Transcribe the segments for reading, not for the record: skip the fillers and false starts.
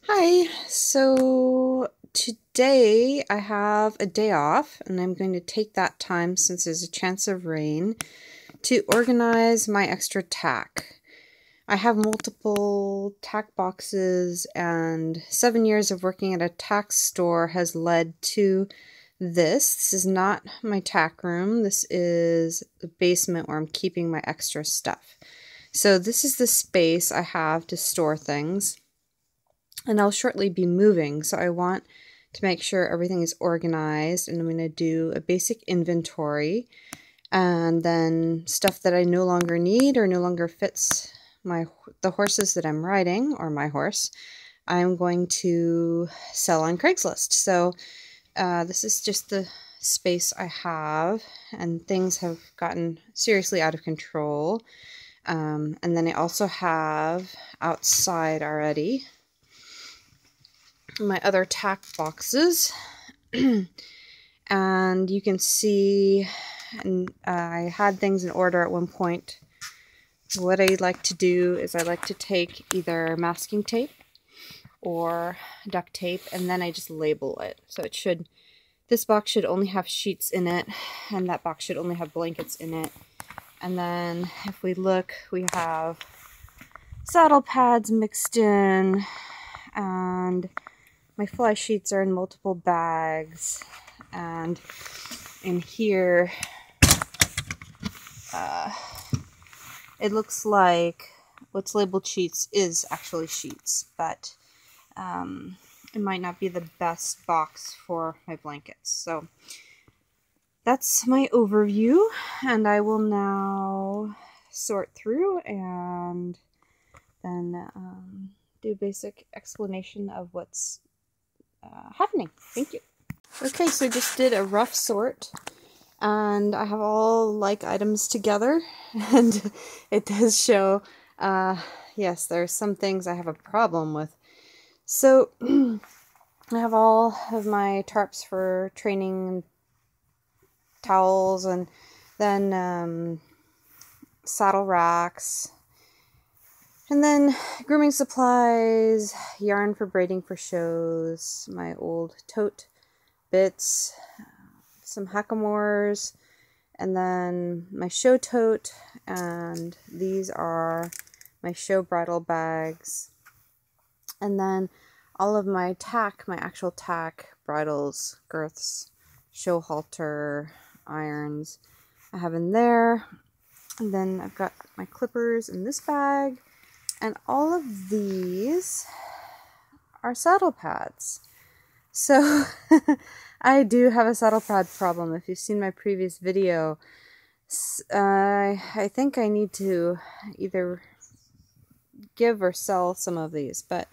Hi, so today I have a day off and I'm going to take that time, since there's a chance of rain, to organize my extra tack. I have multiple tack boxes, and 7 years of working at a tack store has led to this. This is not my tack room. This is the basement where I'm keeping my extra stuff. So this is the space I have to store things. And I'll shortly be moving, so I want to make sure everything is organized, and I'm going to do a basic inventory, and then stuff that I no longer need or no longer fits the horses that I'm riding, or my horse, I'm going to sell on Craigslist. So this is just the space I have, and things have gotten seriously out of control. And then I also have outside already my other tack boxes, and you can see, and I had things in order at one point. What I like to do is I like to take either masking tape or duct tape, and then I just label it. So this box should only have sheets in it, and that box should only have blankets in it. And then if we look, we have saddle pads mixed in, and my fly sheets are in multiple bags, and in here it looks like what's labeled sheets is actually sheets, but it might not be the best box for my blankets. So that's my overview, and I will now sort through and then do a basic explanation of what's happening. Thank you. Okay, so I just did a rough sort, and I have all like items together, and it does show, yes, there's some things I have a problem with. So I have all of my tarps for training, towels, and then saddle racks, and then grooming supplies, yarn for braiding for shows, my old tote bits, some hackamores, and then my show tote, and these are my show bridle bags, and then all of my tack, my actual tack, bridles, girths, show halter, irons, I have in there. And then I've got my clippers in this bag, and all of these are saddle pads. So I do have a saddle pad problem. If you've seen my previous video, I think I need to either give or sell some of these, but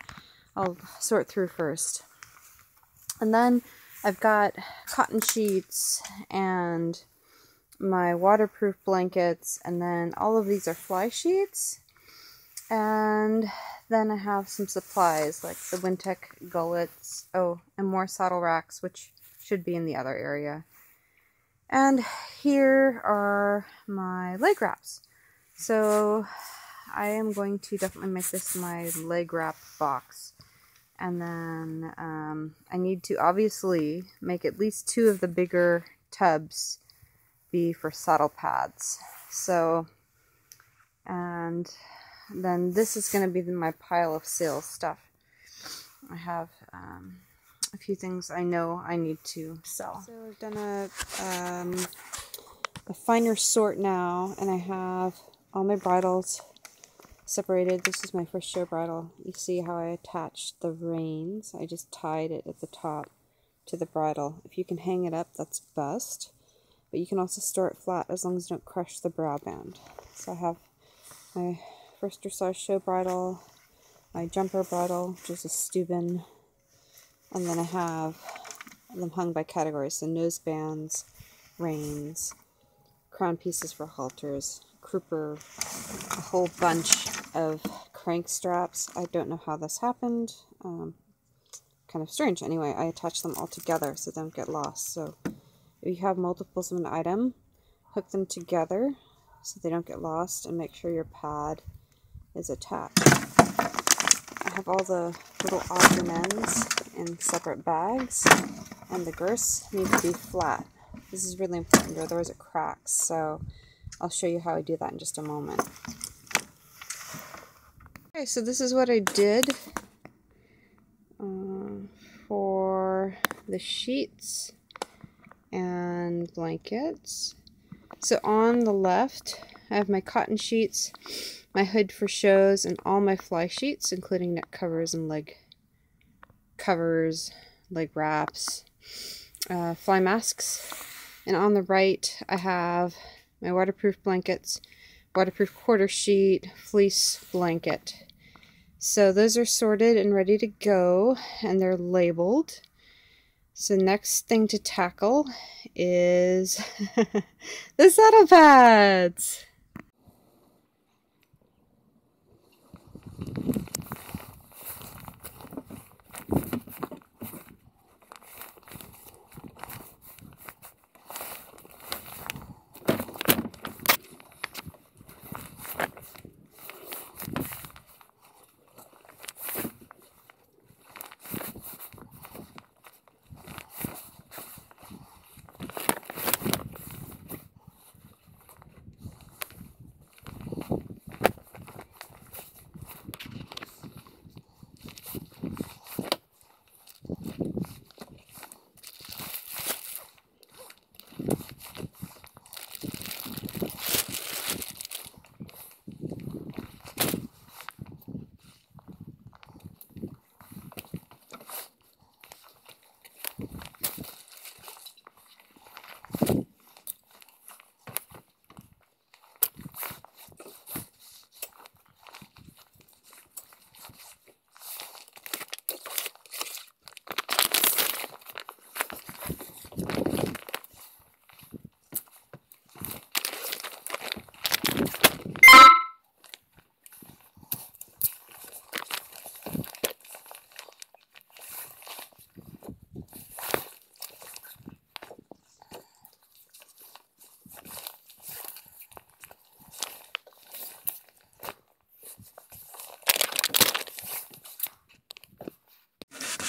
I'll sort through first. And then I've got cotton sheets and my waterproof blankets, and then all of these are fly sheets. And then I have some supplies like the Wintec gullets, and more saddle racks, which should be in the other area. And here are my leg wraps. So I am going to definitely make this my leg wrap box. And then I need to obviously make at least 2 of the bigger tubs be for saddle pads. So, and then this is going to be my pile of sales stuff. I have a few things I know I need to sell. So I've done a finer sort now, and I have all my bridles separated. This is my first show bridle. You see how I attached the reins. I just tied it at the top to the bridle. If you can hang it up, that's best. But you can also store it flat as long as you don't crush the brow band. So I have my first dressage show bridle, my jumper bridle, which is a Steuben, and then I have them hung by categories, so nose bands, reins, crown pieces for halters, crupper, a whole bunch of crank straps. I don't know how this happened. Kind of strange. Anyway, I attach them all together so they don't get lost. So if you have multiples of an item, hook them together so they don't get lost, and make sure your pad is attached. I I have all the little odds and ends in separate bags, and the girths need to be flat. This is really important, otherwise it cracks, so I'll show you how I do that in just a moment. Okay, so this is what I did for the sheets and blankets. So on the left, I have my cotton sheets, my hood for shows, and all my fly sheets, including neck covers and leg covers, leg wraps, fly masks. And on the right, I have my waterproof blankets, waterproof quarter sheet, fleece blanket. So those are sorted and ready to go, and they're labeled. So next thing to tackle is the saddle pads.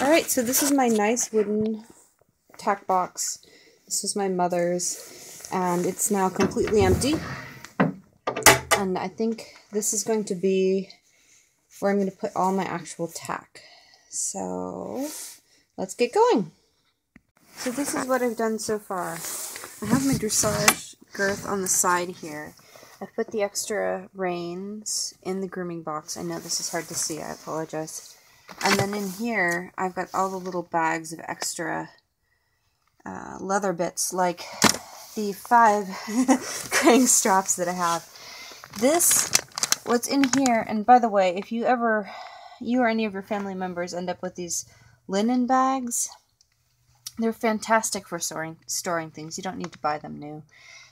Alright, so this is my nice wooden tack box. This was my mother's, and it's now completely empty. And I think this is going to be where I'm going to put all my actual tack. So let's get going. So this is what I've done so far. I have my dressage girth on the side here. I've put the extra reins in the grooming box. I know this is hard to see, I apologize. And then in here, I've got all the little bags of extra leather bits, like the 5 crank straps that I have. What's in here, and by the way, if you or any of your family members end up with these linen bags, they're fantastic for storing things. You don't need to buy them new.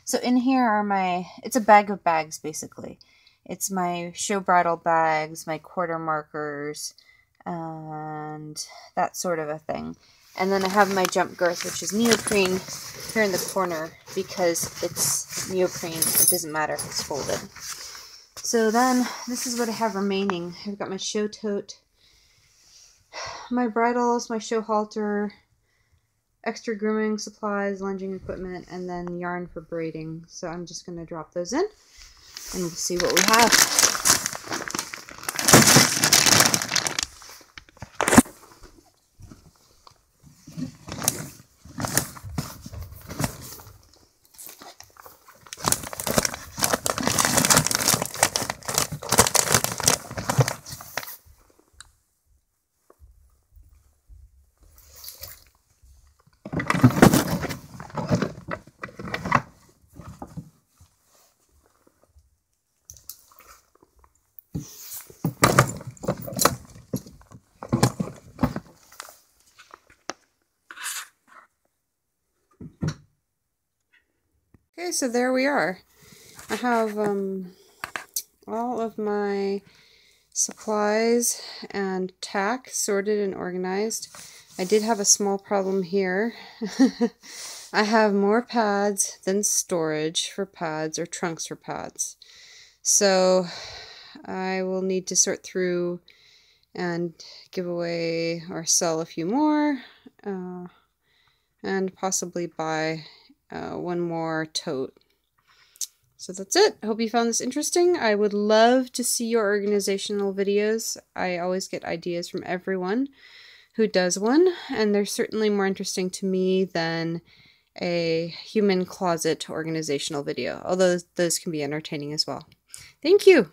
So in here are it's a bag of bags, basically. It's my show bridle bags, my quarter markers, and that sort of a thing. And then I have my jump girth, which is neoprene, here in the corner, because it's neoprene. It doesn't matter if it's folded. So then, this is what I have remaining. I've got my show tote, my bridles, my show halter, extra grooming supplies, lunging equipment, and then yarn for braiding. So I'm just going to drop those in, and we'll see what we have. Okay, so there we are. I have all of my supplies and tack sorted and organized. I did have a small problem here. I have more pads than storage for pads or trunks for pads. So I will need to sort through and give away or sell a few more, and possibly buy one more tote. So that's it. I hope you found this interesting. I would love to see your organizational videos. I always get ideas from everyone who does one, and they're certainly more interesting to me than a human closet organizational video, although those can be entertaining as well. Thank you.